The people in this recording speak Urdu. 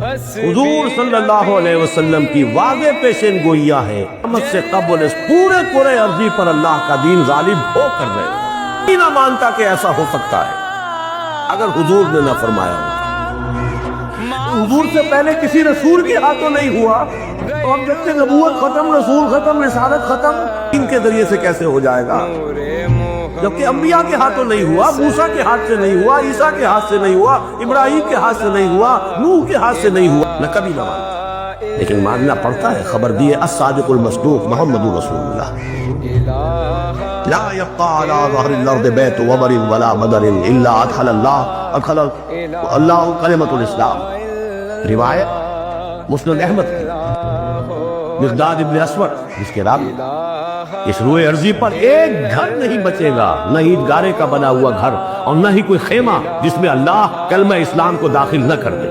حضور صلی اللہ علیہ وسلم کی واضح پیشین گوئیاں ہیں، قیامت سے قبل اس پورے کرے ارضی پر اللہ کا دین غالب ہو کر رہے گا۔ کوئی نہ مانتا کہ ایسا ہو سکتا ہے اگر حضور نے نہ فرمایا ہوتا۔ حضور سے پہلے کسی رسول کے ہاتھوں نہیں ہوا، تو ہم دیکھتے ہیں نبوت ختم، رسول ختم، رسالت ختم، ان کے ذریعے سے کیسے ہو جائے گا؟ جبکہ انبیاء کے ہاتھوں نہیں ہوا، موسیٰ کے ہاتھ سے نہیں ہوا، عیسیٰ کے ہاتھ سے نہیں ہوا، ابراہیم کے ہاتھ سے نہیں ہوا، نوح کے ہاتھ سے نہیں ہوا، نہ کبھی نہ مانتا، لیکن ماننا پڑتا ہے۔ خبر دی ہے الصادق المصدوق محمد رسول اللہ۔ لا يبقى على ظهر الارض بيت وبر ولا بدر الا ادخل الله كلمة الاسلام۔ روایت مسند احمد کی، مقداد ابن اسود جس کے راوی، اس روئے ارضی پر ایک گھر نہیں بچے گا، نہ اینٹ گارے کا بنا ہوا گھر اور نہ ہی کوئی خیمہ جس میں اللہ کلمہ اسلام کو داخل نہ کر دے۔